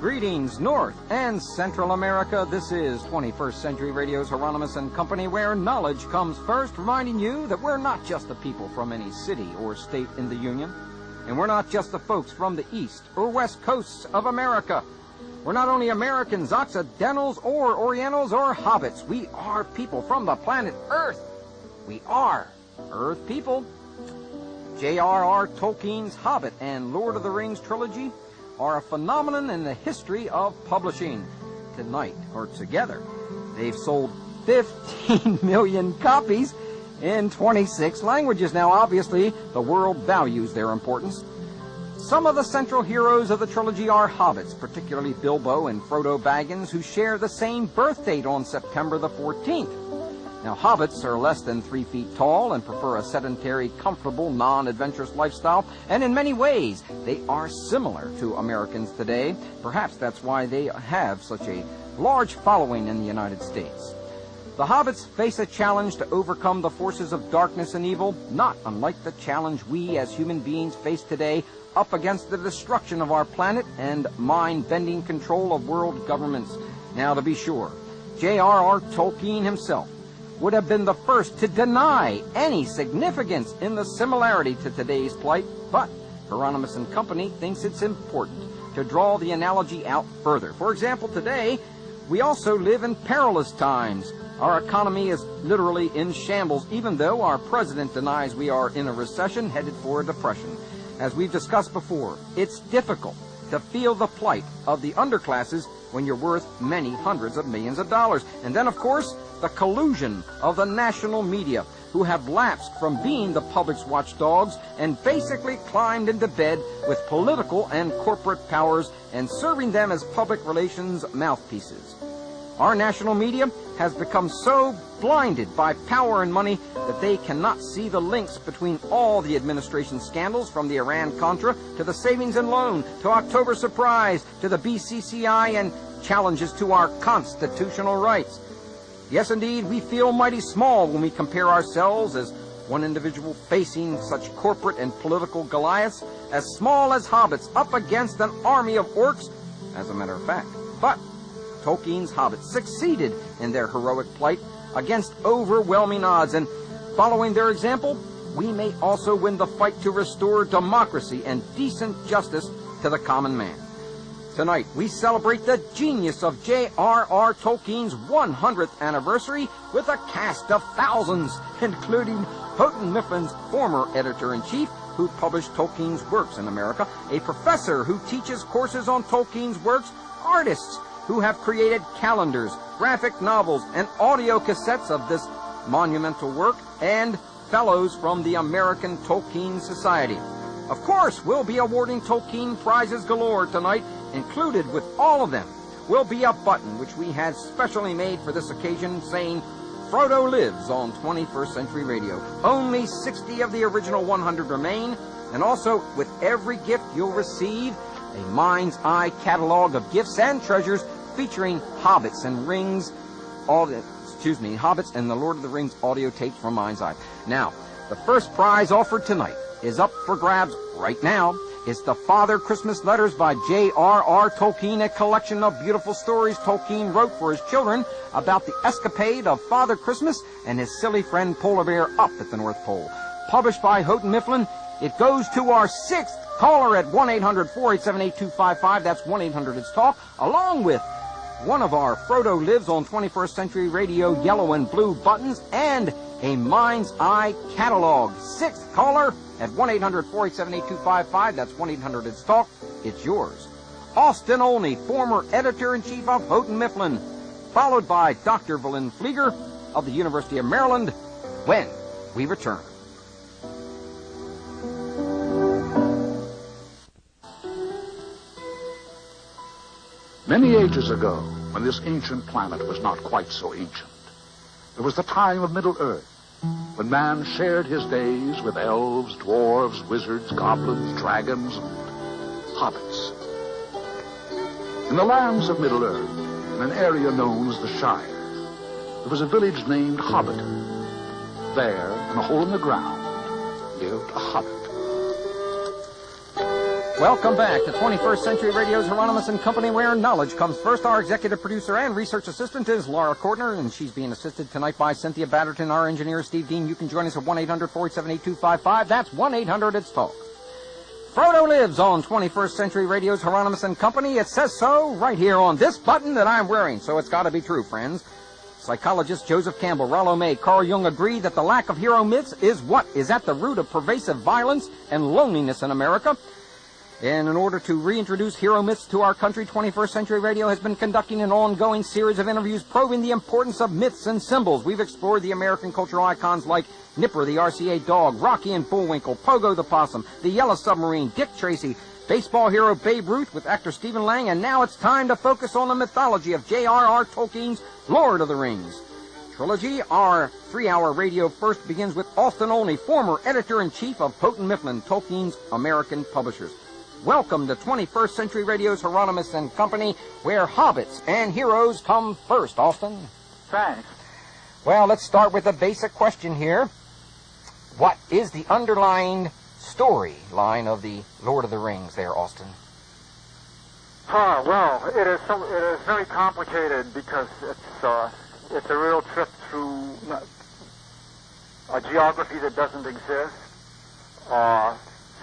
Greetings, North and Central America. This is 21st Century Radio's Hieronymus and Company, where knowledge comes first, reminding you that we're not just the people from any city or state in the Union, and we're not just the folks from the east or west coasts of America. We're not only Americans, Occidentals, or Orientals, or Hobbits. We are people from the planet Earth. We are Earth people. J.R.R. Tolkien's Hobbit and Lord of the Rings trilogy are a phenomenon in the history of publishing. Together, they've sold 15 million copies in 26 languages. Now, obviously, the world values their importance. Some of the central heroes of the trilogy are hobbits, particularly Bilbo and Frodo Baggins, who share the same birth date on September the 14th. Now, hobbits are less than 3 feet tall and prefer a sedentary, comfortable, non-adventurous lifestyle, and in many ways, they are similar to Americans today. Perhaps that's why they have such a large following in the United States. The hobbits face a challenge to overcome the forces of darkness and evil, not unlike the challenge we as human beings face today, up against the destruction of our planet and mind-bending control of world governments. Now, to be sure, J.R.R. Tolkien himself would have been the first to deny any significance in the similarity to today's plight, but Hieronymus and Company thinks it's important to draw the analogy out further. For example, today, we also live in perilous times. Our economy is literally in shambles, even though our president denies we are in a recession headed for a depression. As we've discussed before, it's difficult to feel the plight of the underclasses when you're worth many hundreds of millions of dollars. And then, of course, the collusion of the national media, who have lapsed from being the public's watchdogs and basically climbed into bed with political and corporate powers and serving them as public relations mouthpieces. Our national media has become so blinded by power and money that they cannot see the links between all the administration scandals, from the Iran-Contra to the savings and loan to October Surprise to the BCCI and challenges to our constitutional rights. Yes, indeed, we feel mighty small when we compare ourselves as one individual facing such corporate and political Goliaths, as small as hobbits up against an army of orcs, as a matter of fact. But Tolkien's hobbits succeeded in their heroic plight against overwhelming odds, and following their example, we may also win the fight to restore democracy and decent justice to the common man. Tonight, we celebrate the genius of J.R.R. Tolkien's 100th anniversary with a cast of thousands, including Houghton Mifflin's former editor-in-chief, who published Tolkien's works in America, a professor who teaches courses on Tolkien's works, artists who have created calendars, graphic novels, and audio cassettes of this monumental work, and fellows from the American Tolkien Society. Of course, we'll be awarding Tolkien prizes galore tonight. Included with all of them will be a button which we had specially made for this occasion saying, "Frodo lives" on 21st Century Radio. Only 60 of the original 100 remain, and also with every gift you'll receive a mind's eye catalog of gifts and treasures featuring Hobbits and Hobbits and the Lord of the Rings audio tapes from Mind's Eye. Now, the first prize offered tonight is up for grabs right now. It's the Father Christmas Letters by J.R.R. Tolkien, a collection of beautiful stories Tolkien wrote for his children about the escapade of Father Christmas and his silly friend Polar Bear up at the North Pole. Published by Houghton Mifflin, it goes to our 6th caller at 1-800-487-8255. That's 1-800-ITS-TALK, along with one of our Frodo Lives on 21st Century Radio yellow and blue buttons and a Mind's Eye catalog. 6th caller at 1-800-487-8255. That's 1-800-ITS-TALK. It's yours. Austin Olney, former editor-in-chief of Houghton Mifflin, followed by Dr. Valin Flieger of the University of Maryland, when we return. Many ages ago, when this ancient planet was not quite so ancient, there was the time of Middle-earth, when man shared his days with elves, dwarves, wizards, goblins, dragons, and hobbits. In the lands of Middle-earth, in an area known as the Shire, there was a village named Hobbit. There, in a hole in the ground, lived a hobbit. Welcome back to 21st Century Radio's Hieronymus and Company, where knowledge comes first. Our executive producer and research assistant is Laura Kortner, and she's being assisted tonight by Cynthia Batterton. Our engineer, Steve Dean. You can join us at 1-800-487-8255. That's 1-800-ITS-TALK. Frodo lives on 21st Century Radio's Hieronymus and Company. It says so right here on this button that I'm wearing, so it's got to be true, friends. Psychologists Joseph Campbell, Rollo May, Carl Jung agree that the lack of hero myths is what is at the root of pervasive violence and loneliness in America. And in order to reintroduce hero myths to our country, 21st Century Radio has been conducting an ongoing series of interviews probing the importance of myths and symbols. We've explored the American cultural icons like Nipper the RCA dog, Rocky and Bullwinkle, Pogo the possum, the Yellow Submarine, Dick Tracy, baseball hero Babe Ruth with actor Stephen Lang, and now it's time to focus on the mythology of J.R.R. Tolkien's Lord of the Rings trilogy. Our 3-hour radio first begins with Austin Olney, former editor-in-chief of Houghton Mifflin, Tolkien's American publishers. Welcome to 21st Century Radio's Hieronymus and Company, where hobbits and heroes come first. Austin? Thanks. Well, let's start with a basic question here. What is the underlying storyline of the Lord of the Rings there, Austin? Well, it is very complicated because it's a real trip through a geography that doesn't exist,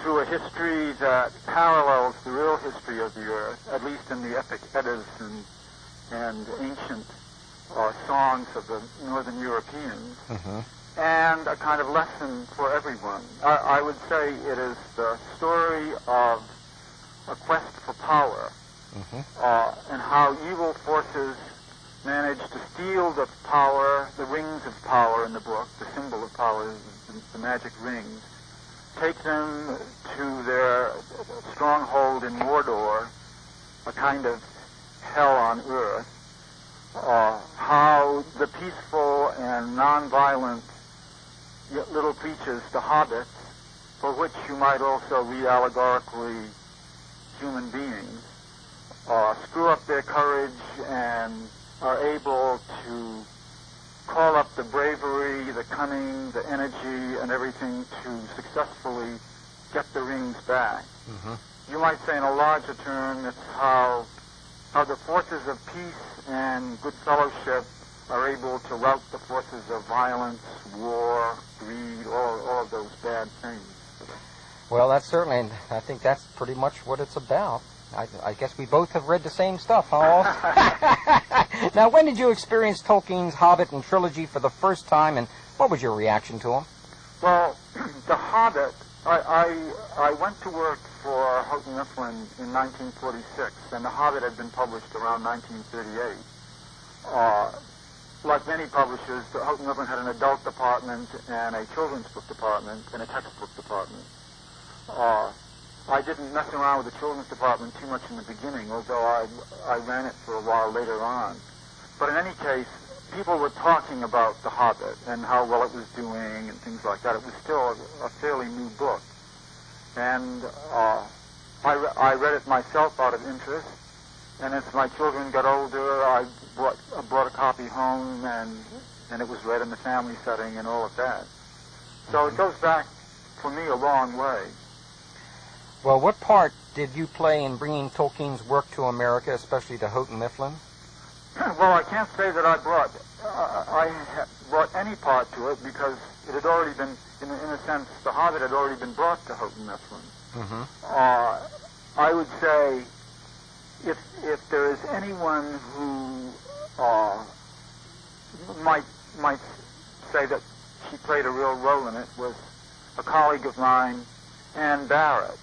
through a history that parallels the real history of the Earth, at least in the epic Eddas and ancient songs of the Northern Europeans, and a kind of lesson for everyone. I would say it is the story of a quest for power, and how evil forces manage to steal the power, the rings of power in the book, the symbol of power is the magic rings, take them to their stronghold in Mordor, a kind of hell on earth, how the peaceful and non-violent little creatures, the hobbits, for which you might also read allegorically human beings, screw up their courage and are able to call up the bravery, the cunning, the energy, and everything to successfully get the rings back. You might say in a larger term, it's how the forces of peace and good fellowship are able to rout the forces of violence, war, greed, all of those bad things. Well, that's certainly, I think that's pretty much what it's about. I guess we both have read the same stuff, huh? Now, when did you experience Tolkien's Hobbit and trilogy for the first time, and what was your reaction to him? Well, The Hobbit, I went to work for Houghton Mifflin in 1946, and The Hobbit had been published around 1938. Like many publishers, Houghton Mifflin had an adult department and a children's book department and a textbook department. I didn't mess around with the children's department too much in the beginning, although I ran it for a while later on. But in any case, people were talking about The Hobbit and how well it was doing and things like that. It was still a fairly new book. And I read it myself out of interest. And as my children got older, I brought a copy home, and it was read in the family setting and all of that. So it goes back, for me, a long way. Well, what part did you play in bringing Tolkien's work to America, especially to Houghton Mifflin? Well, I can't say that I brought any part to it, because it had already been, in a sense, The Hobbit had already been brought to Houghton Mifflin. I would say, if there is anyone who might say that she played a real role in it, was a colleague of mine, Ann Barrett,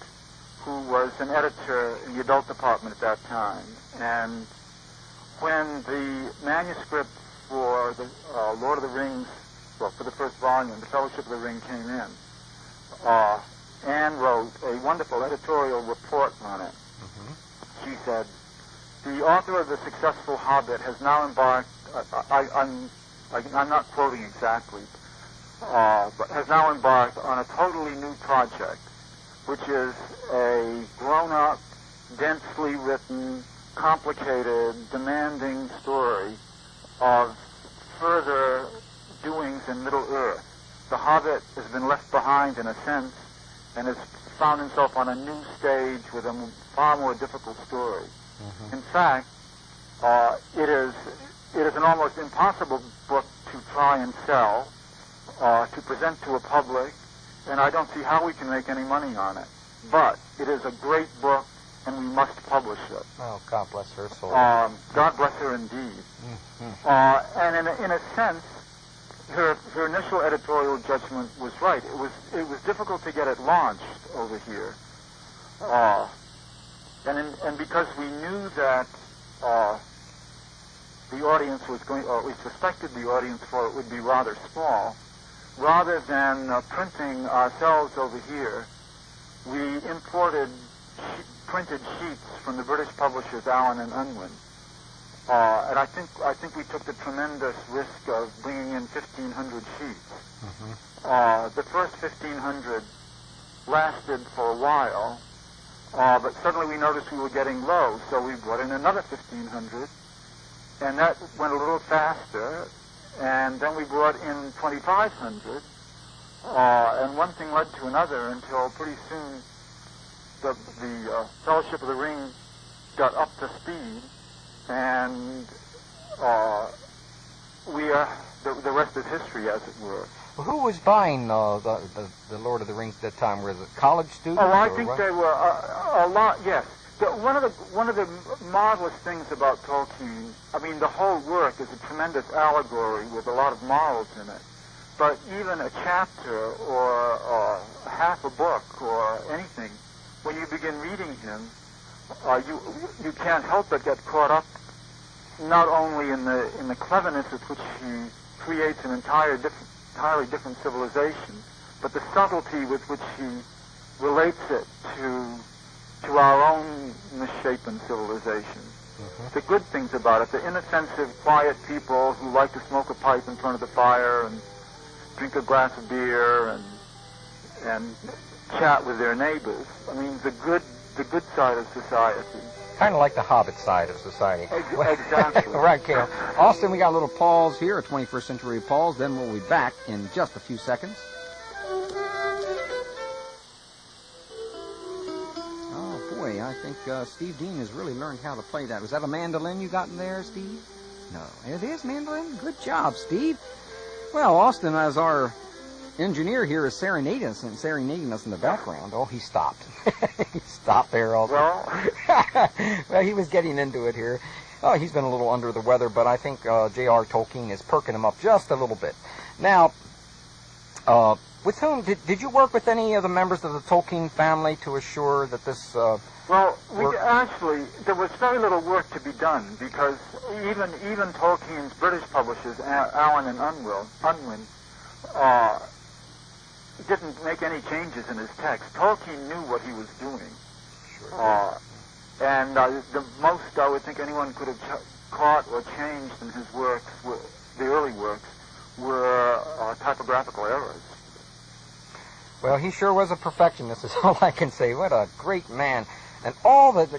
who was an editor in the adult department at that time. And when the manuscript for the Lord of the Rings, well, for the first volume, The Fellowship of the Ring, came in, Anne wrote a wonderful editorial report on it. She said, the author of the successful Hobbit has now embarked, I'm not quoting exactly, but has now embarked on a totally new project, which is a grown-up, densely written, complicated, demanding story of further doings in Middle-earth. The Hobbit has been left behind, in a sense, and has found himself on a new stage with a far more difficult story. In fact, it is an almost impossible book to try and sell, to present to a public, and I don't see how we can make any money on it. But it is a great book, and we must publish it. Oh, God bless her soul. God bless her indeed. And in a sense, her initial editorial judgment was right. It was difficult to get it launched over here, and because we knew that the audience was going, or we suspected the audience for it would be rather small, rather than printing ourselves over here, we imported printed sheets from the British publishers Allen and Unwin. And I think we took the tremendous risk of bringing in 1,500 sheets. The first 1,500 lasted for a while, but suddenly we noticed we were getting low, so we brought in another 1,500, and that went a little faster, and then we brought in 2,500, and one thing led to another until pretty soon the Fellowship of the Ring got up to speed, and the rest is history, as it were. Well, who was buying the Lord of the Rings at that time? Was it college students? Oh, I think they were a lot. Yes, one of the marvelous things about Tolkien, I mean, the whole work is a tremendous allegory with a lot of morals in it. But even a chapter or half a book or anything, when you begin reading him, you can't help but get caught up not only in the cleverness with which he creates an entirely different civilization, but the subtlety with which he relates it to our own misshapen civilization. The good things about it, the inoffensive, quiet people who like to smoke a pipe in front of the fire and drink a glass of beer and chat with their neighbors. I mean, the good side of society. Kind of like the Hobbit side of society. Exactly. Right, Cale. Austin, we got a little pause here, a 21st century pause, then we'll be back in just a few seconds. Oh, boy, I think Steve Dean has really learned how to play that. Was that a mandolin you got in there, Steve? No, it is mandolin? Good job, Steve. Well, Austin, as our engineer here, is serenading us in the background. Oh, he stopped. He stopped there also. Well, he was getting into it here. Oh, he's been a little under the weather, but I think J.R. Tolkien is perking him up just a little bit. Now, with whom did you work with any of the members of the Tolkien family to assure that this? Well, there was very little work to be done because even Tolkien's British publishers, Allen and Unwin, didn't make any changes in his text. Tolkien knew what he was doing. Sure. And the most I would think anyone could have caught or changed in his works, the early works, were typographical errors. Well, he sure was a perfectionist, is all I can say. What a great man. And all that,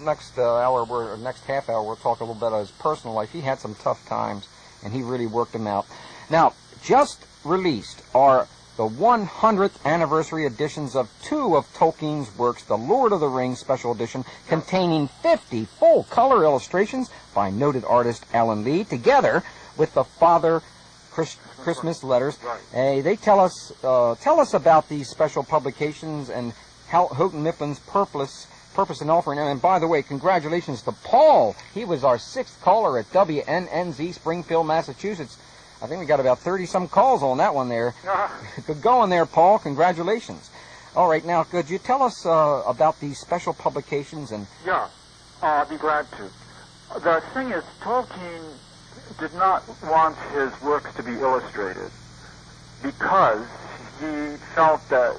next next half hour, we'll talk a little bit about his personal life. He had some tough times, and he really worked them out. Now, just released are the 100th anniversary editions of two of Tolkien's works, The Lord of the Rings Special Edition, containing 50 full-color illustrations by noted artist Alan Lee, together with the Father Christmas letters. Right. They tell us about these special publications and Houghton Mifflin's purpose in offering them. And by the way, congratulations to Paul. He was our 6th caller at WNNZ, Springfield, Massachusetts. I think we got about 30-some calls on that one there. Good going there, Paul. Congratulations. All right, now, could you tell us about these special publications? And yeah, I'd be glad to. The thing is, Tolkien did not want his works to be illustrated because he felt that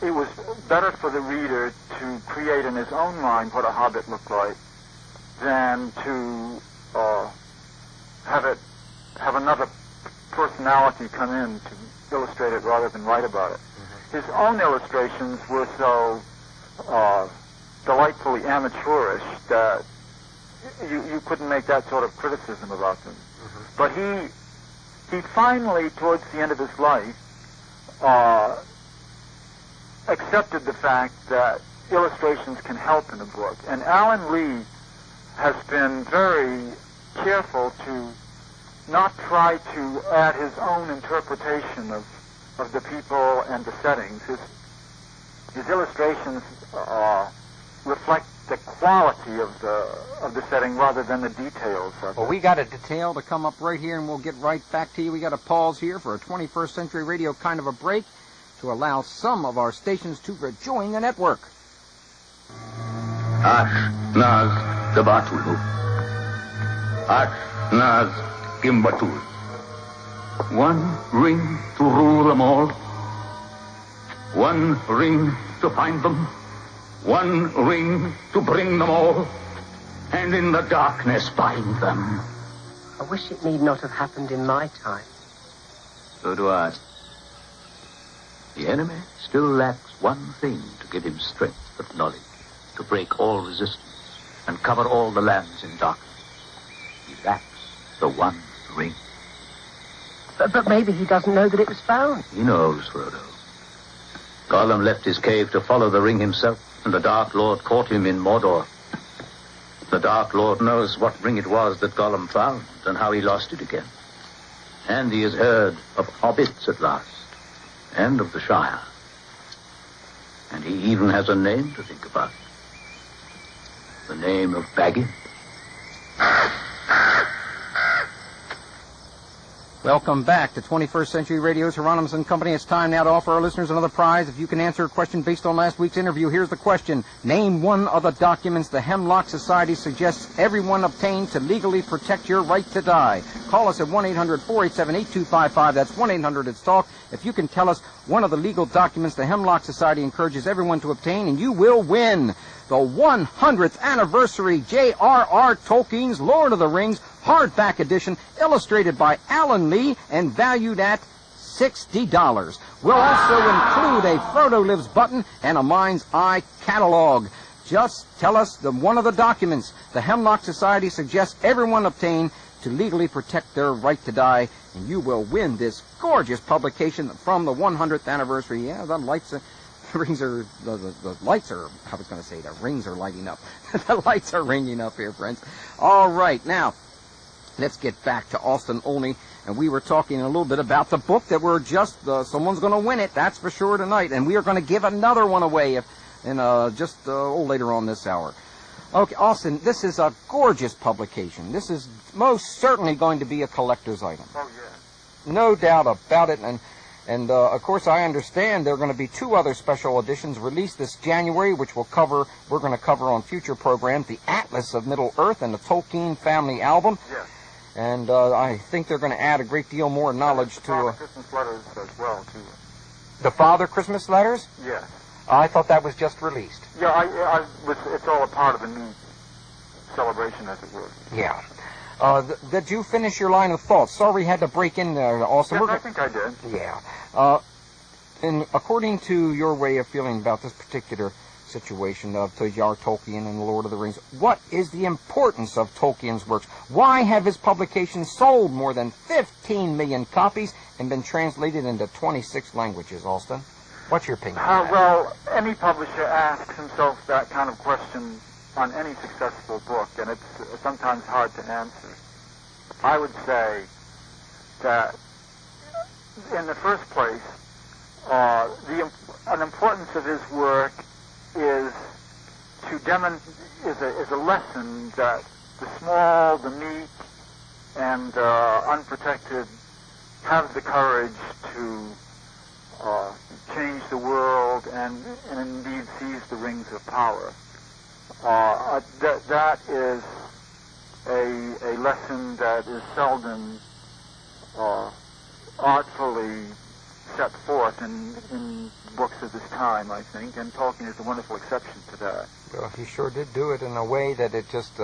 it was better for the reader to create in his own mind what a hobbit looked like than to have another personality come in to illustrate it rather than write about it. His own illustrations were so delightfully amateurish that you couldn't make that sort of criticism about them. But he finally, towards the end of his life, accepted the fact that illustrations can help in a book. And Alan Lee has been very careful to not try to add his own interpretation of the people and the settings. His illustrations reflect the quality of the setting rather than the details of it. Well, we got a detail to come up right here, and we'll get right back to you. We got to pause here for a 21st Century Radio kind of a break to allow some of our stations to rejoin the network. Ash Naz Dabatulu. Ash Naz Gimbatul. One ring to rule them all. One ring to find them. One ring to bring them all. And in the darkness bind them. I wish it need not have happened in my time. So do I. The enemy still lacks one thing to give him strength of knowledge, to break all resistance and cover all the lands in darkness. He lacks the one ring. But maybe he doesn't know that it was found. He knows, Frodo. Gollum left his cave to follow the ring himself, and the Dark Lord caught him in Mordor. The Dark Lord knows what ring it was that Gollum found and how he lost it again. And he has heard of hobbits at last, and of the Shire. And he even has a name to think about. The name of Baggins. Welcome back to 21st Century Radio's Hieronymus and Company. It's time now to offer our listeners another prize. If you can answer a question based on last week's interview, here's the question. Name one of the documents the Hemlock Society suggests everyone obtain to legally protect your right to die. Call us at 1-800-487-8255. That's 1-800-ITS-TALK. If you can tell us one of the legal documents the Hemlock Society encourages everyone to obtain, and you will win the 100th anniversary J.R.R. Tolkien's Lord of the Rings hardback edition, illustrated by Alan Lee and valued at $60. We'll also include a Frodo Lives button and a Mind's Eye catalog. Just tell us one of the documents the Hemlock Society suggests everyone obtain to legally protect their right to die, and you will win this gorgeous publication from the 100th anniversary. Yeah, the lights are... The rings are, the lights are, I was going to say the rings are lighting up. The lights are ringing up here, friends. All right, now, let's get back to Austin Olney. And we were talking a little bit about the book that we're just, someone's going to win it, that's for sure tonight. And we are going to give another one away later on this hour. Okay, Austin, this is a gorgeous publication. This is most certainly going to be a collector's item. Oh, yeah. No doubt about it. And of course, I understand there are going to be two other special editions released this January, which we're going to cover on future programs, the Atlas of Middle-earth and the Tolkien Family Album. Yes. And I think they're going to add a great deal more knowledge to... Father Christmas letters as well, too. The Father Christmas letters? Yes. I thought that was just released. Yeah, it's all a part of a new celebration, as it were. Yeah. Did you finish your line of thought? Sorry we had to break in there, Austin. Yes, I think I did. Yeah. And according to your way of feeling about this particular situation of J.R.R. Tolkien and the Lord of the Rings, what is the importance of Tolkien's works? Why have his publications sold more than 15 million copies and been translated into 26 languages, Austin? What's your opinion on that? Well, any publisher asks himself that kind of question on any successful book, and it's sometimes hard to answer. I would say that, in the first place, an importance of his work is a lesson that the small, the meek, and unprotected have the courage to change the world and indeed seize the rings of power. That is a lesson that is seldom artfully set forth in books of this time, I think, and Tolkien is a wonderful exception to that. Well, he sure did do it in a way that it just,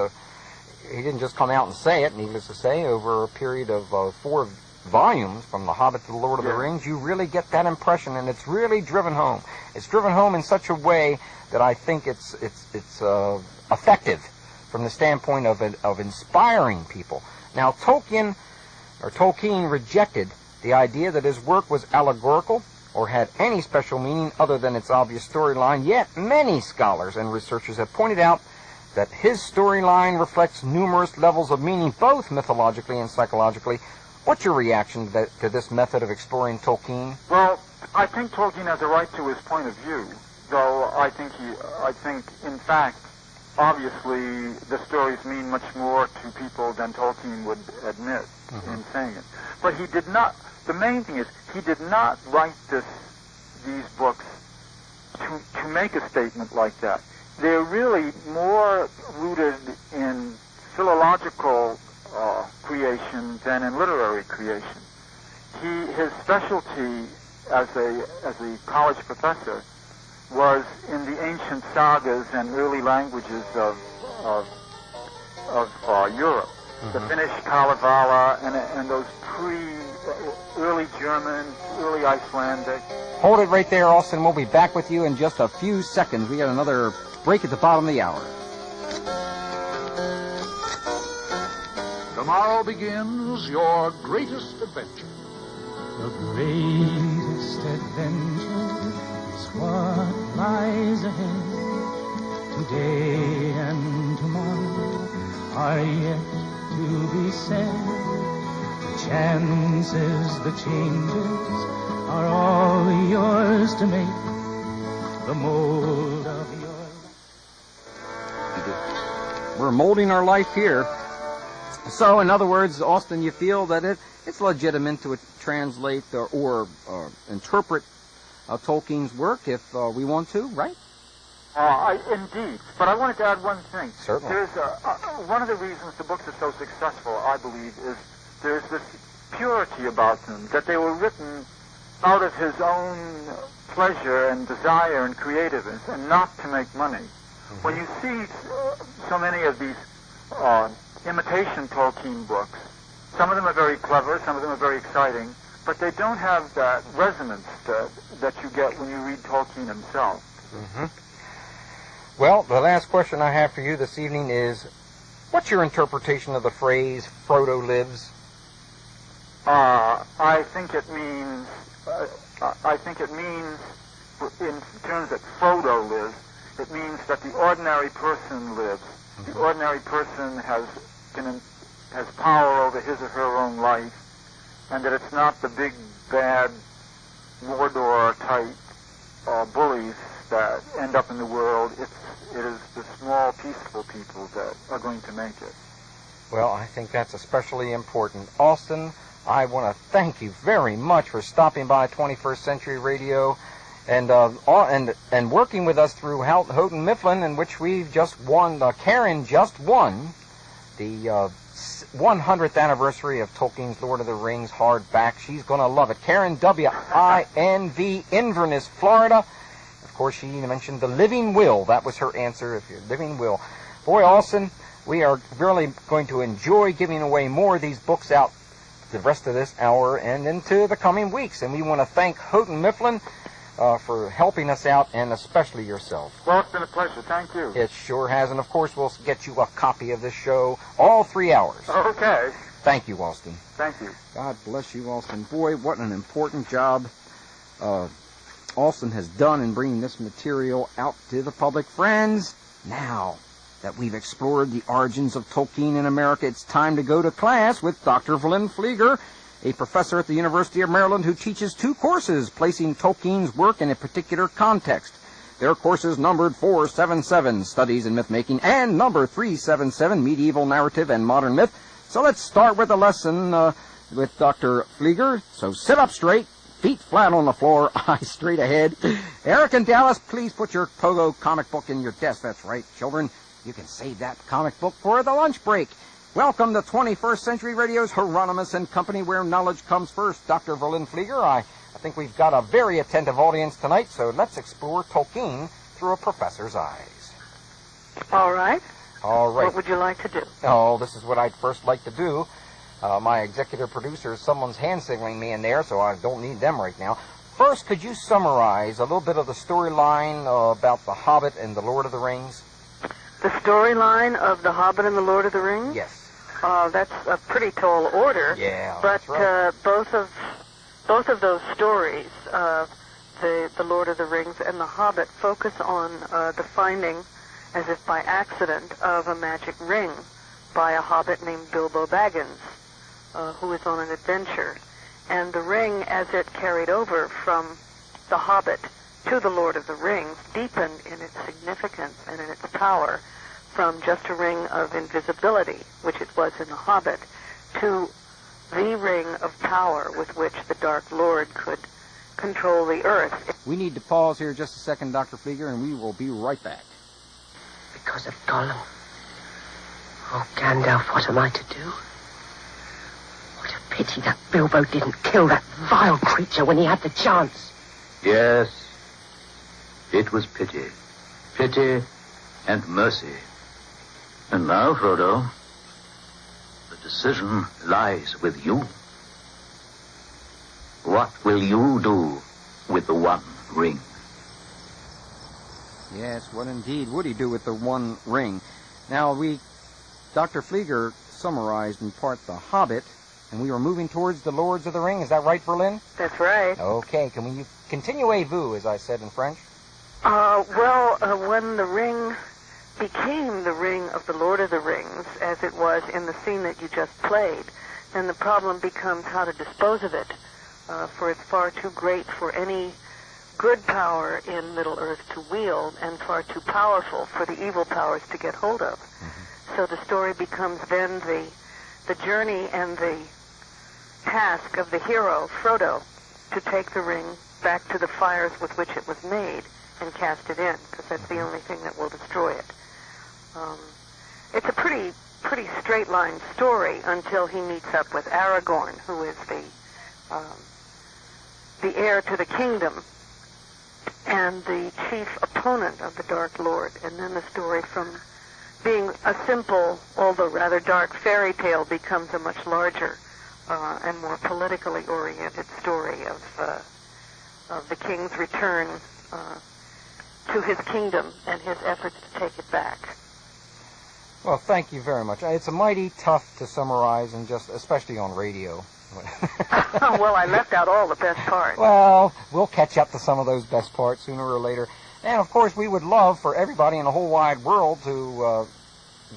he didn't just come out and say it, needless to say, over a period of 4 volumes, from The Hobbit to The Lord of the Rings, you really get that impression, and it's really driven home. It's driven home in such a way that I think it's effective from the standpoint of inspiring people. Now, Tolkien rejected the idea that his work was allegorical or had any special meaning other than its obvious storyline, yet many scholars and researchers have pointed out that his storyline reflects numerous levels of meaning, both mythologically and psychologically. What's your reaction to this method of exploring Tolkien? Well, I think Tolkien has a right to his point of view, though I think, in fact, obviously the stories mean much more to people than Tolkien would admit in saying it. But he did not, the main thing is, he did not write these books to make a statement like that. They're really more rooted in philological creation than in literary creation. His specialty as a college professor was in the ancient sagas and early languages of Europe. The Finnish Kalevala and those early German, early Icelandic. Hold it right there, Austin. We'll be back with you in just a few seconds. We got another break at the bottom of the hour. Tomorrow begins your greatest adventure. The greatest adventure is what lies ahead. Today and tomorrow are yet to be said. The chances, the changes are all yours to make. The mold of your life. We're molding our life here. So, in other words, Austin, you feel that it's legitimate to translate or interpret Tolkien's work if we want to, right? Indeed. But I wanted to add one thing. Certainly. There's one of the reasons the books are so successful, I believe, is there's this purity about them, that they were written out of his own pleasure and desire and creativeness, and not to make money. When you see so many of these imitation Tolkien books, some of them are very clever, some of them are very exciting, but they don't have that resonance that you get when you read Tolkien himself. Well, the last question I have for you this evening is, what's your interpretation of the phrase, Frodo lives? I think it means, in terms that Frodo lives, it means that the ordinary person lives. The ordinary person has power over his or her own life, and that it's not the big, bad Mordor-type bullies that end up in the world. It is the small, peaceful people that are going to make it. Well, I think that's especially important. Austin, I want to thank you very much for stopping by 21st Century Radio and working with us through Houghton Mifflin, in which we've just won, Karen just won the 100th anniversary of Tolkien's Lord of the Rings hardback. She's going to love it. Karen W-I-N-V, Inverness, Florida. Of course, she mentioned the living will. That was her answer, if you're living will. Boy, Austin, we are really going to enjoy giving away more of these books out the rest of this hour and into the coming weeks. And we want to thank Houghton Mifflin for helping us out, and especially yourself. Well, it's been a pleasure. Thank you. It sure has. And, of course, we'll get you a copy of this show all 3 hours. Okay. Thank you, Austin. Thank you. God bless you, Austin. Boy, what an important job Austin has done in bringing this material out to the public. Friends, now that we've explored the origins of Tolkien in America, it's time to go to class with Dr. Flynn Flieger, a professor at the University of Maryland who teaches 2 courses placing Tolkien's work in a particular context. Their courses numbered 477, Studies in Myth-Making, and number 377, Medieval Narrative and Modern Myth. So let's start with the lesson with Dr. Flieger. So sit up straight, feet flat on the floor, eyes straight ahead. Eric and Dallas, please put your Pogo comic book in your desk. That's right, children. You can save that comic book for the lunch break. Welcome to 21st Century Radio's Hieronymus and Company, where knowledge comes first. Dr. Flynn Flieger, I think we've got a very attentive audience tonight, so let's explore Tolkien through a professor's eyes. All right. All right. What would you like to do? Oh, this is what I'd first like to do. My executive producer, someone's hand signaling me in there, so I don't need them right now. First, could you summarize a little bit of the storyline about The Hobbit and The Lord of the Rings? The storyline of The Hobbit and the Lord of the Rings? Yes. That's a pretty tall order. Yeah, but that's right. both of those stories the Lord of the Rings and the Hobbit focus on the finding, as if by accident, of a magic ring by a hobbit named Bilbo Baggins, who is on an adventure. And the ring, as it carried over from the Hobbit to the Lord of the Rings, deepened in its significance and in its power from just a ring of invisibility, which it was in the Hobbit, to the ring of power with which the Dark Lord could control the earth. We need to pause here just a second, Dr. Flieger, and we will be right back. Because of Gollum. Oh, Gandalf, what am I to do? What a pity that Bilbo didn't kill that vile creature when he had the chance. Yes, it was pity. Pity and mercy. And now, Frodo, the decision lies with you. What will you do with the One Ring? Yes, what indeed would he do with the One Ring? Now, Dr. Flieger summarized in part The Hobbit, and we were moving towards the Lords of the Ring. Is that right, Berlin? That's right. Okay, can we continuez-vous, as I said in French? When the ring became the ring of the Lord of the Rings, as it was in the scene that you just played, then the problem becomes how to dispose of it, for it's far too great for any good power in Middle-earth to wield, and far too powerful for the evil powers to get hold of. Mm-hmm. So the story becomes then the journey and the task of the hero, Frodo, to take the ring back to the fires with which it was made and cast it in, because that's the only thing that will destroy it. It's a pretty straight-line story until he meets up with Aragorn, who is the heir to the kingdom and the chief opponent of the Dark Lord. And then the story, from being a simple, although rather dark fairy tale, becomes a much larger and more politically oriented story of the king's return to his kingdom and his efforts to take it back. Well, thank you very much. It's a mighty tough to summarize, and especially on radio. Well, I left out all the best parts. Well, we'll catch up to some of those best parts sooner or later. And, of course, we would love for everybody in the whole wide world to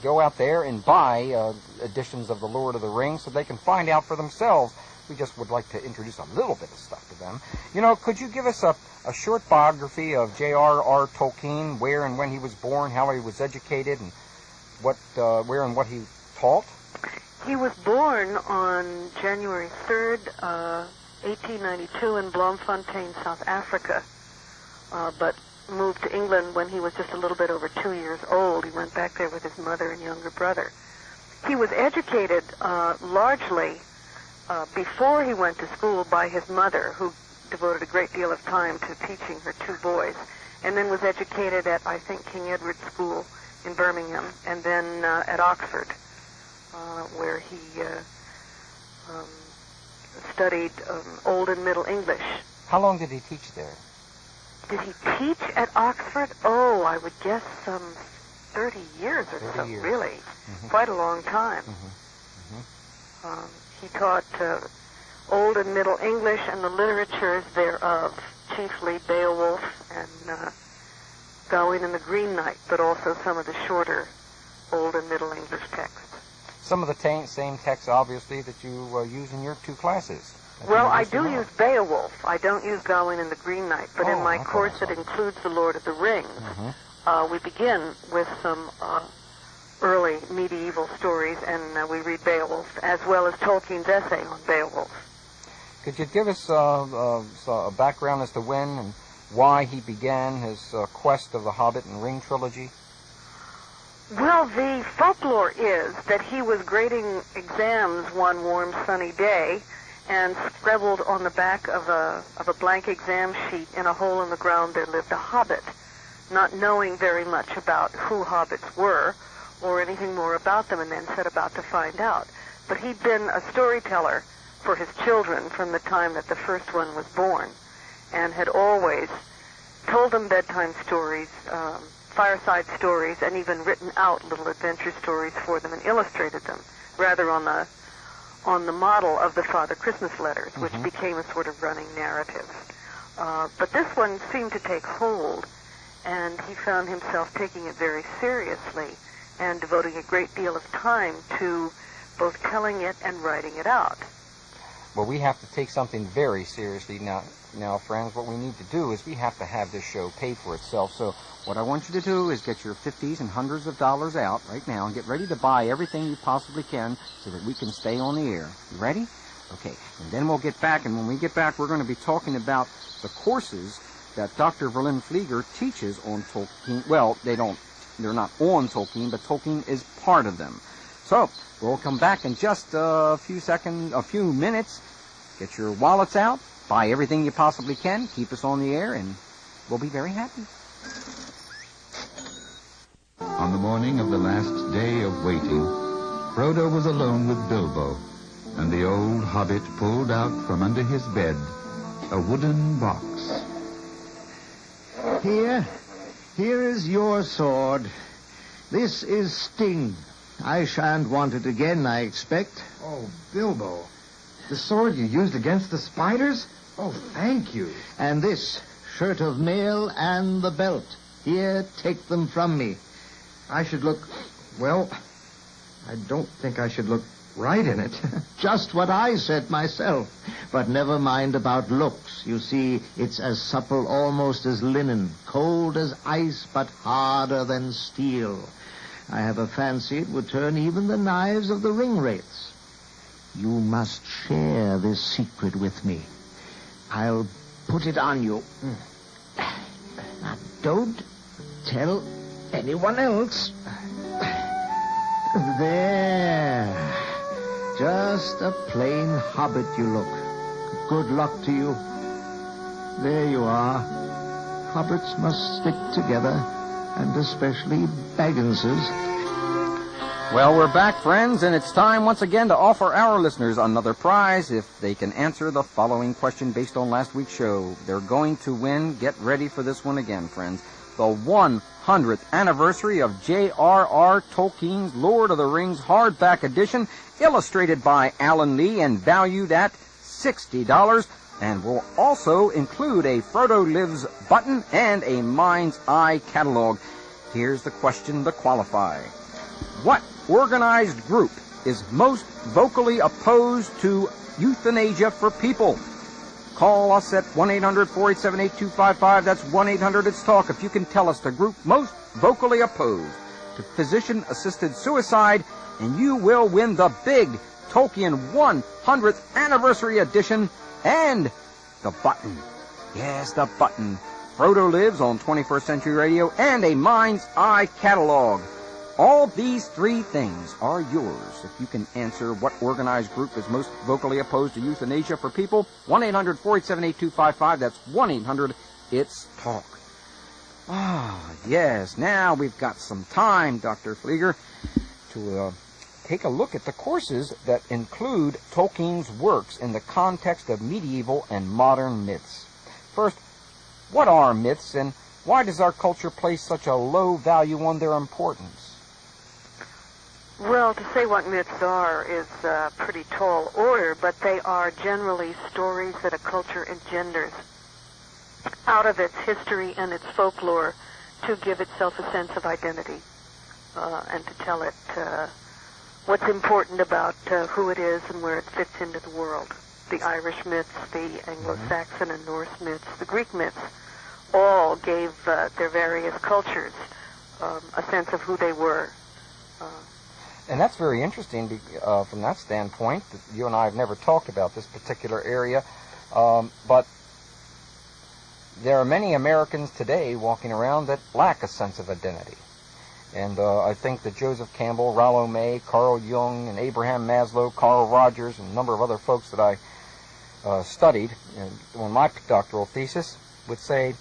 go out there and buy editions of The Lord of the Rings so they can find out for themselves. We just would like to introduce a little bit of stuff to them. You know, could you give us a short biography of J.R.R. Tolkien, where and when he was born, how he was educated, and where and what he taught? He was born on January 3rd, 1892 in Bloemfontein, South Africa, but moved to England when he was just a little bit over 2 years old. He went back there with his mother and younger brother. He was educated largely before he went to school by his mother, who devoted a great deal of time to teaching her two boys, and then was educated at, I think, King Edward's School in Birmingham, and then at Oxford, where he studied Old and Middle English. How long did he teach there? Did he teach at Oxford? Oh, I would guess some 30 years or so, really. Mm-hmm. Quite a long time. Mm-hmm. Mm-hmm. He taught Old and Middle English and the literatures thereof, chiefly Beowulf and Gawain and the Green Knight, but also some of the shorter Old and Middle English texts. Some of the same texts, obviously, that you use in your two classes. Well, I do use Beowulf. I don't use Gawain and the Green Knight, but in my course that includes The Lord of the Rings, we begin with some early medieval stories, and we read Beowulf, as well as Tolkien's essay on Beowulf. Could you give us a background as to when and why he began his quest of the Hobbit and Ring trilogy? Well, the folklore is that he was grading exams one warm sunny day and scribbled on the back of a blank exam sheet in a hole in the ground there lived a hobbit, not knowing very much about who hobbits were or anything more about them, and then set about to find out. But he'd been a storyteller for his children from the time that the first one was born, and had always told them bedtime stories, fireside stories, and even written out little adventure stories for them and illustrated them, rather on the model of the Father Christmas letters, which became a sort of running narrative. But this one seemed to take hold, and he found himself taking it very seriously and devoting a great deal of time to both telling it and writing it out. Well, we have to take something very seriously now, friends. What we need to do is we have to have this show pay for itself. So what I want you to do is get your 50s and hundreds of dollars out right now and get ready to buy everything you possibly can so that we can stay on the air. You ready? Okay. And then we'll get back, and when we get back, we're going to be talking about the courses that Dr. Verlin Flieger teaches on Tolkien. Well, they're not on Tolkien, but Tolkien is part of them. So we'll come back in just a few minutes. Get your wallets out, buy everything you possibly can, keep us on the air, and we'll be very happy. On the morning of the last day of waiting, Frodo was alone with Bilbo, and the old hobbit pulled out from under his bed a wooden box. Here is your sword. This is Sting. I shan't want it again, I expect. Oh, Bilbo. The sword you used against the spiders? Oh, thank you. And this, shirt of mail and the belt. Here, take them from me. I should look... Well, I don't think I should look right in it. Just what I said myself. But never mind about looks. You see, it's as supple almost as linen, cold as ice, but harder than steel. I have a fancy it would turn even the knives of the ringwraiths. You must share this secret with me. I'll put it on you. Now, don't tell anyone else. There. Just a plain hobbit you look. Good luck to you. There you are. Hobbits must stick together, and especially Bagginses. Well, we're back, friends, and it's time once again to offer our listeners another prize if they can answer the following question based on last week's show. They're going to win. Get ready for this one again, friends. The 100th anniversary of J.R.R. Tolkien's Lord of the Rings hardback edition, illustrated by Alan Lee and valued at $60, and will also include a Frodo Lives button and a Mind's Eye catalog. Here's the question to qualify. What organized group is most vocally opposed to euthanasia for people? Call us at 1-800-487-8255. That's 1-800-ITS-TALK if you can tell us the group most vocally opposed to physician-assisted suicide, and you will win the big Tolkien 100th Anniversary Edition and the button. Yes, the button. Frodo Lives on 21st Century Radio and a Mind's Eye catalog. All these three things are yours if you can answer what organized group is most vocally opposed to euthanasia for people. 1-800-487-8255. That's 1-800-ITS-TALK. Ah, yes. Now we've got some time, Dr. Flieger, to take a look at the courses that include Tolkien's works in the context of medieval and modern myths. First, what are myths, and why does our culture place such a low value on their importance? Well, to say what myths are is a pretty tall order, but they are generally stories that a culture engenders out of its history and its folklore to give itself a sense of identity and to tell it what's important about who it is and where it fits into the world. The Irish myths, the Anglo-Saxon and Norse myths, the Greek myths, all gave their various cultures a sense of who they were. And that's very interesting from that standpoint. You and I have never talked about this particular area, but there are many Americans today walking around that lack a sense of identity. And I think that Joseph Campbell, Rollo May, Carl Jung, and Abraham Maslow, Carl Rogers, and a number of other folks that I studied on my doctoral thesis would say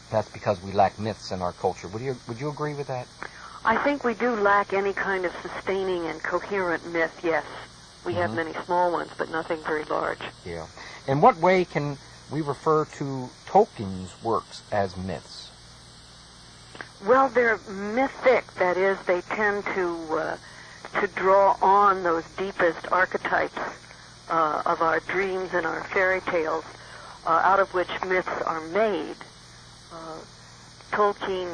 that's because we lack myths in our culture. Would you agree with that? I think we do lack any kind of sustaining and coherent myth, yes. We have many small ones, but nothing very large. Yeah. In what way can we refer to Tolkien's works as myths? Well, they're mythic. That is, they tend to draw on those deepest archetypes of our dreams and our fairy tales. out of which myths are made. Tolkien,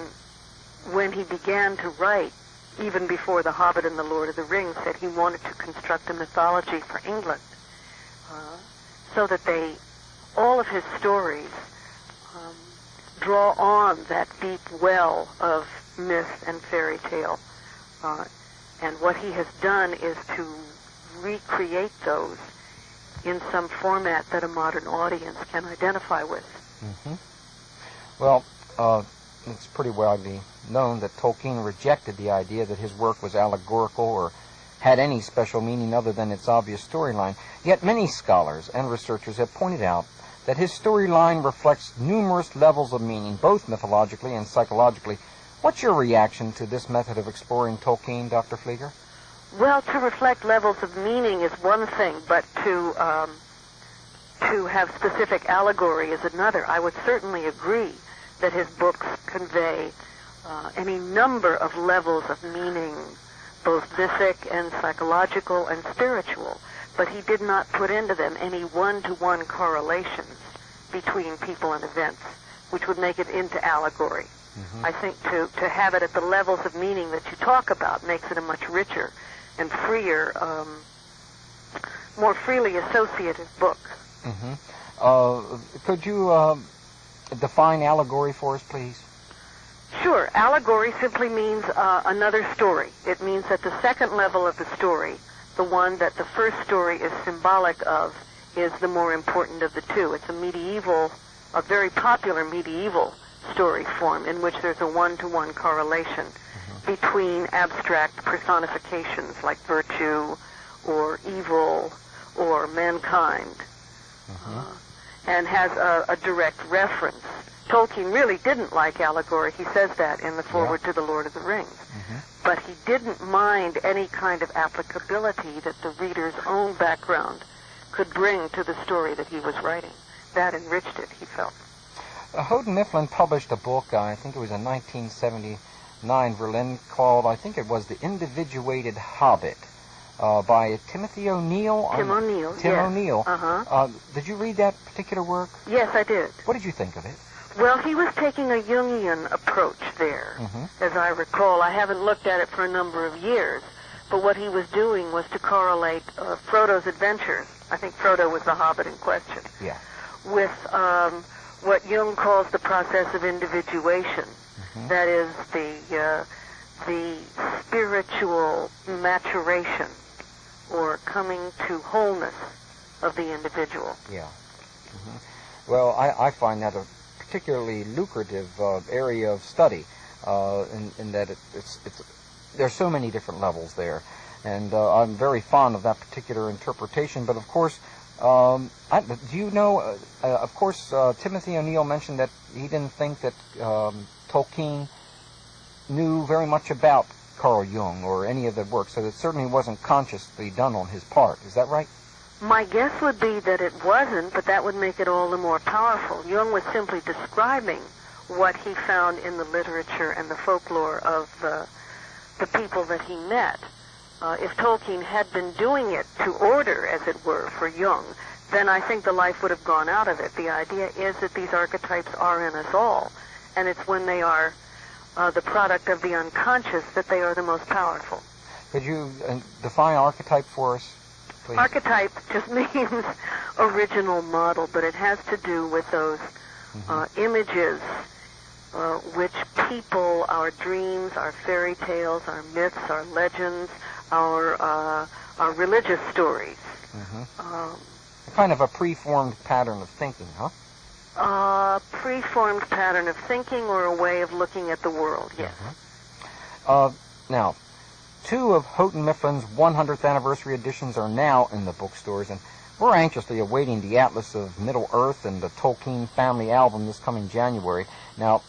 when he began to write, even before The Hobbit and the Lord of the Rings, said he wanted to construct a mythology for England, so that all of his stories draw on that deep well of myth and fairy tale. And what he has done is to recreate those in some format that a modern audience can identify with. Mm-hmm. Well, it's pretty widely known that Tolkien rejected the idea that his work was allegorical or had any special meaning other than its obvious storyline. Yet many scholars and researchers have pointed out that his storyline reflects numerous levels of meaning, both mythologically and psychologically. What's your reaction to this method of exploring Tolkien, Dr. Flieger? Well, to reflect levels of meaning is one thing, but to have specific allegory is another. I would certainly agree that his books convey any number of levels of meaning, both mythic and psychological and spiritual, but he did not put into them any one-to-one correlations between people and events, which would make it into allegory. Mm-hmm. I think to have it at the levels of meaning that you talk about makes it a much richer and freer, more freely associative book. Mm-hmm. Could you define allegory for us, please? Sure. Allegory simply means another story. It means that the second level of the story, the one that the first story is symbolic of, is the more important of the two. It's a very popular medieval story form in which there's a one-to-one correlation between abstract personifications like virtue or evil or mankind, and has a direct reference. Tolkien really didn't like allegory. He says that in the foreword to The Lord of the Rings. But he didn't mind any kind of applicability that the reader's own background could bring to the story that he was writing. That enriched it, he felt. Houghton Mifflin published a book, I think it was in 1979, Berlin, called, I think it was The Individuated Hobbit, by Timothy O'Neill. Tim O'Neill, Tim yes. O'Neill. Did you read that particular work? Yes, I did. What did you think of it? Well, he was taking a Jungian approach there, as I recall. I haven't looked at it for a number of years, but what he was doing was to correlate Frodo's adventures. I think Frodo was the Hobbit in question. Yeah. With what Jung calls the process of individuation. That is the spiritual maturation or coming to wholeness of the individual. Yeah. Well, I find that a particularly lucrative area of study, in that there's so many different levels there, and I'm very fond of that particular interpretation. But of course, do you know? Of course, Timothy O'Neill mentioned that he didn't think that Tolkien knew very much about Carl Jung or any of the work, so it certainly wasn't consciously done on his part. Is that right? My guess would be that it wasn't, but that would make it all the more powerful. Jung was simply describing what he found in the literature and the folklore of the people that he met. If Tolkien had been doing it to order, as it were, for Jung, then I think the life would have gone out of it. The idea is that these archetypes are in us all, and it's when they are the product of the unconscious that they are the most powerful. Could you define archetype for us, please? Archetype just means original model, but it has to do with those images which people, our dreams, our fairy tales, our myths, our legends, our religious stories. Kind of a preformed pattern of thinking, huh? Preformed pattern of thinking or a way of looking at the world, yes. Now, two of Houghton Mifflin's 100th anniversary editions are now in the bookstores, and we're anxiously awaiting the Atlas of Middle-earth and the Tolkien Family Album this coming January. Now,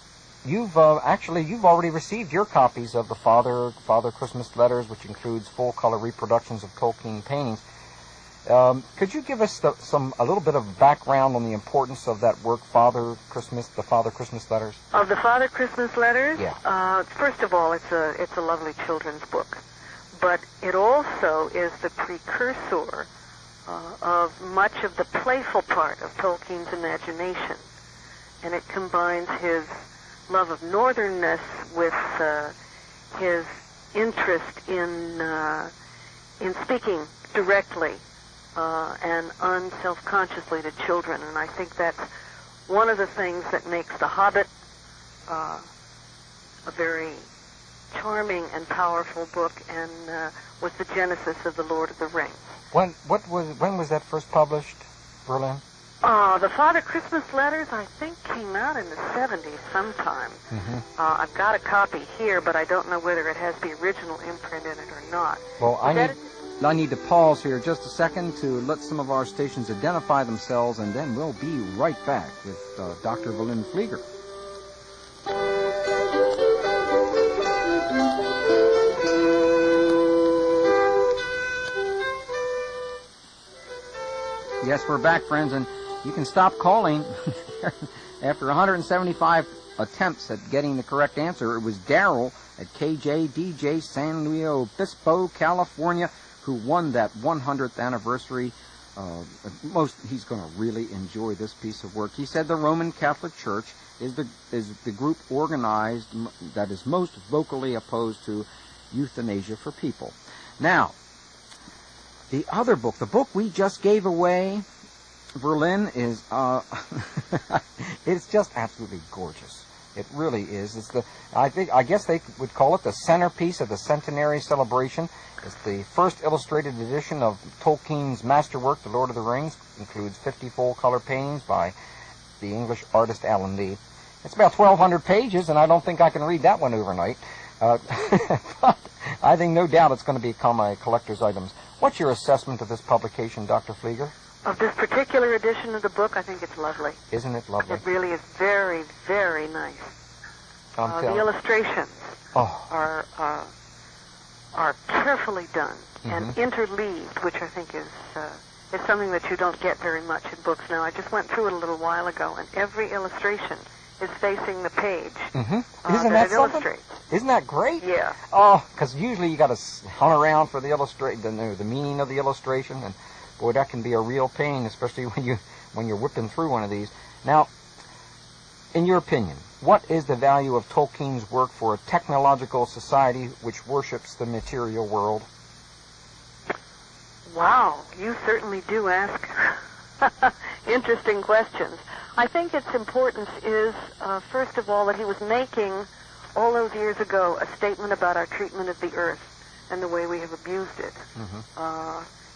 you've already received your copies of the Father Christmas Letters, which includes full-color reproductions of Tolkien paintings. Could you give us a little bit of background on the importance of that work, the Father Christmas Letters? Of the Father Christmas Letters? Yeah. First of all, it's a lovely children's book, but it also is the precursor of much of the playful part of Tolkien's imagination. And it combines his love of northernness with his interest in speaking directly and unselfconsciously to children. And I think that's one of the things that makes The Hobbit a very charming and powerful book, and was the genesis of The Lord of the Rings. When was that first published, Berlin? The Father Christmas Letters, I think, came out in the 70s sometime. Mm-hmm. I've got a copy here, but I don't know whether it has the original imprint in it or not. Well, I need to pause here just a second to let some of our stations identify themselves, and then we'll be right back with Dr. Berlin Flieger. Yes, we're back, friends, and you can stop calling. After 175 attempts at getting the correct answer, it was Darrell at KJDJ San Luis Obispo, California, who won that 100th anniversary. He's going to really enjoy this piece of work. He said the Roman Catholic Church is the group organized that is most vocally opposed to euthanasia for people. Now, the other book, the book we just gave away, Berlin, is it's just absolutely gorgeous. It really is. It's I guess they would call it the centerpiece of the centenary celebration. It's the first illustrated edition of Tolkien's masterwork, The Lord of the Rings. Includes 50 full-color paintings by the English artist Alan Lee. It's about 1,200 pages, and I don't think I can read that one overnight. But I think no doubt it's going to become a collector's item. What's your assessment of this publication, Dr. Flieger? Of this particular edition of the book, I think it's lovely. Isn't it lovely? It really is very, very nice. The illustrations are carefully done and interleaved, which I think is something that you don't get very much in books now. I just went through it a little while ago, and every illustration is facing the page Isn't that it illustrates. Isn't that great? Yeah. Oh, because usually you got to hunt around for the meaning of the illustration, and boy, that can be a real pain, especially when you're whipping through one of these. Now, in your opinion, what is the value of Tolkien's work for a technological society which worships the material world? Wow, you certainly do ask interesting questions. I think its importance is, first of all, that he was making, all those years ago, a statement about our treatment of the earth and the way we have abused it,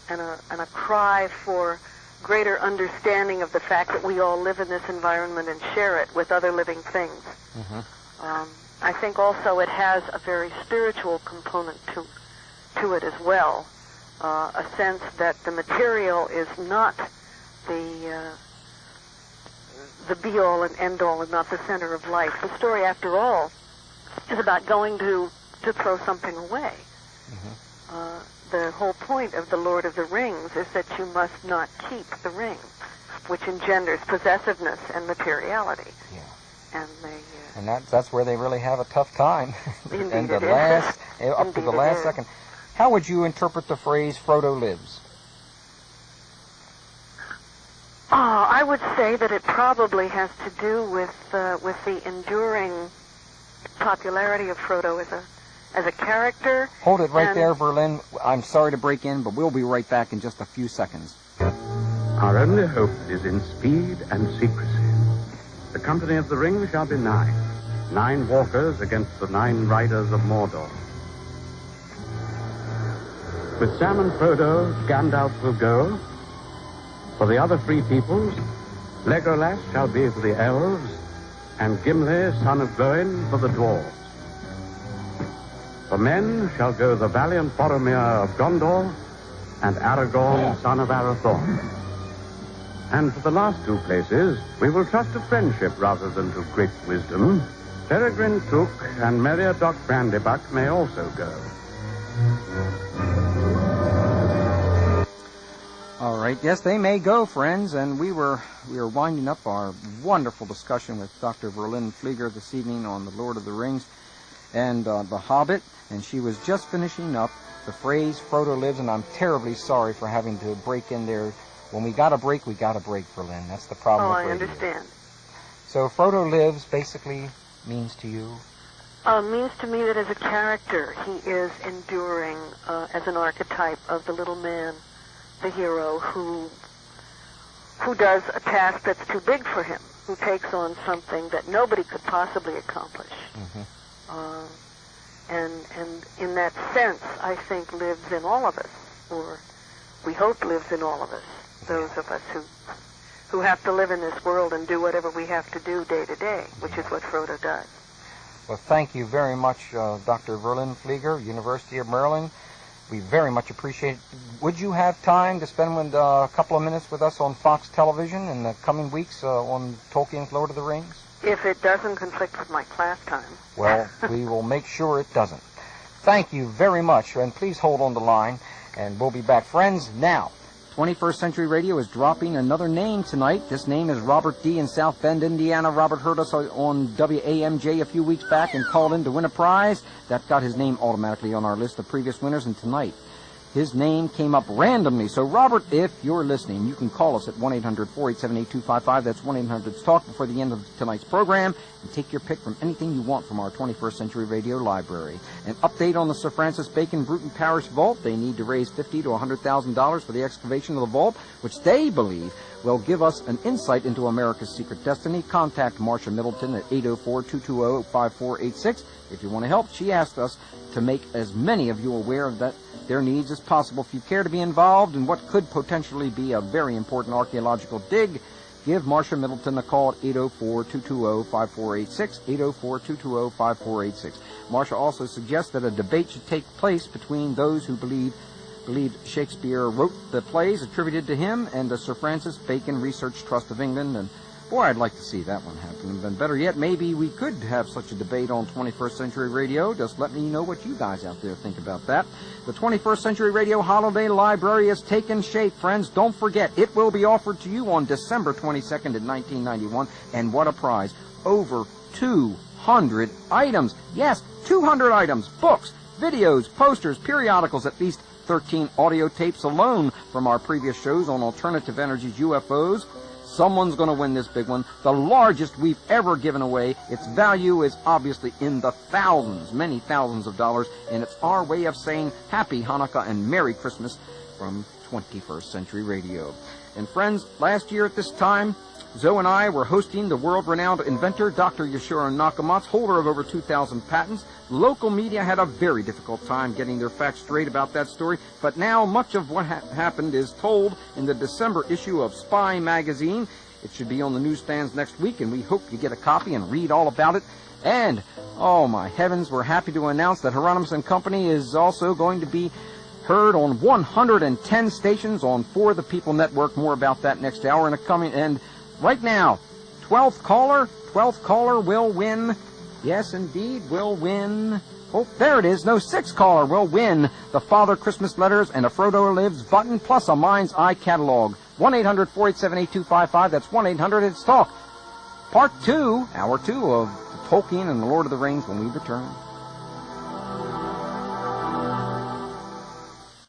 and a cry for greater understanding of the fact that we all live in this environment and share it with other living things. I think also it has a very spiritual component to it as well, a sense that the material is not the be-all and end-all and not the center of life. The story, after all, is about going to throw something away. The whole point of The Lord of the Rings is that you must not keep the ring, which engenders possessiveness and materiality. Yeah. And that's where they really have a tough time. Indeed, and up to the last second. How would you interpret the phrase "Frodo lives"? I would say that it probably has to do with the enduring popularity of Frodo as a character. Hold it right there, Berlin. I'm sorry to break in, but we'll be right back in just a few seconds. Our only hope is in speed and secrecy. The company of the ring shall be 9. 9 walkers against the 9 riders of Mordor. With Sam and Frodo, Gandalf will go. For the other 3 peoples, Legolas shall be for the elves, and Gimli, son of Gloin, for the dwarves. For men shall go the valiant Boromir of Gondor, and Aragorn, son of Arathorn. And for the last 2 places, we will trust to friendship rather than to great wisdom. Peregrine Took and Meriadoc Brandybuck may also go. All right, yes, they may go, friends, and we were winding up our wonderful discussion with Dr. Berlin Flieger this evening on The Lord of the Rings and The Hobbit, and she was just finishing up the phrase Frodo lives, and I'm terribly sorry for having to break in there. When we got a break, Berlin. That's the problem with radio. I understand. So Frodo lives basically means to you? Means to me that as a character, he is enduring as an archetype of the little man, the hero who does a task that's too big for him, who takes on something that nobody could possibly accomplish. And in that sense, I think lives in all of us, or we hope lives in all of us, those of us who have to live in this world and do whatever we have to do day to day, which is what Frodo does. Well, thank you very much, Dr. Verlin Flieger, University of Maryland. We very much appreciate it. Would you have time to spend a couple of minutes with us on Fox Television in the coming weeks on Tolkien's Lord of the Rings? If it doesn't conflict with my class time. Well, we will make sure it doesn't. Thank you very much, and please hold on the line, and we'll be back. Friends, now, 21st Century Radio is dropping another name tonight. This name is Robert D. in South Bend, Indiana. Robert heard us on WAMJ a few weeks back and called in to win a prize. That got his name automatically on our list of previous winners, and tonight his name came up randomly. So, Robert, if you're listening, you can call us at 1-800-487-8255. That's 1-800-TALK before the end of tonight's program, and take your pick from anything you want from our 21st Century Radio library. An update on the Sir Francis Bacon Bruton Parish Vault. They need to raise $50,000 to $100,000 for the excavation of the vault, which they believe will give us an insight into America's secret destiny. Contact Marcia Middleton at 804-220-5486. If you want to help, she asked us to make as many of you aware of their needs as possible. If you care to be involved in what could potentially be a very important archaeological dig, give Marcia Middleton a call at 804-220-5486, 804-220-5486. Marcia also suggests that a debate should take place between those who believe Shakespeare wrote the plays attributed to him and the Sir Francis Bacon Research Trust of England. And boy, I'd like to see that one happen. And better yet, maybe we could have such a debate on 21st Century Radio. Just let me know what you guys out there think about that. The 21st Century Radio Holiday Library has taken shape, friends. Don't forget, it will be offered to you on December 22nd in 1991. And what a prize. Over 200 items. Yes, 200 items. Books, videos, posters, periodicals, at least 13 audio tapes alone from our previous shows on alternative energies, UFOs. Someone's going to win this big one, the largest we've ever given away. Its value is obviously in the thousands, many thousands of dollars, and it's our way of saying Happy Hanukkah and Merry Christmas from 21st Century Radio. And friends, last year at this time, Zoe and I were hosting the world-renowned inventor, Dr. Yashiro Nakamatsu, holder of over 2,000 patents. Local media had a very difficult time getting their facts straight about that story, but now much of what happened is told in the December issue of Spy magazine. It should be on the newsstands next week, and we hope you get a copy and read all about it. And, oh my heavens, we're happy to announce that Hieronymus & Company is also going to be heard on 110 stations on For the People Network. More about that next hour in a coming. And right now, 12th caller will win. Yes, indeed, will win. Oh, there it is. No, 6th caller will win the Father Christmas letters and a Frodo Lives button, plus a Mind's Eye catalog. 1-800-487-8255. That's 1-800-TALK. Part 2, Hour 2 of Tolkien and the Lord of the Rings when we return.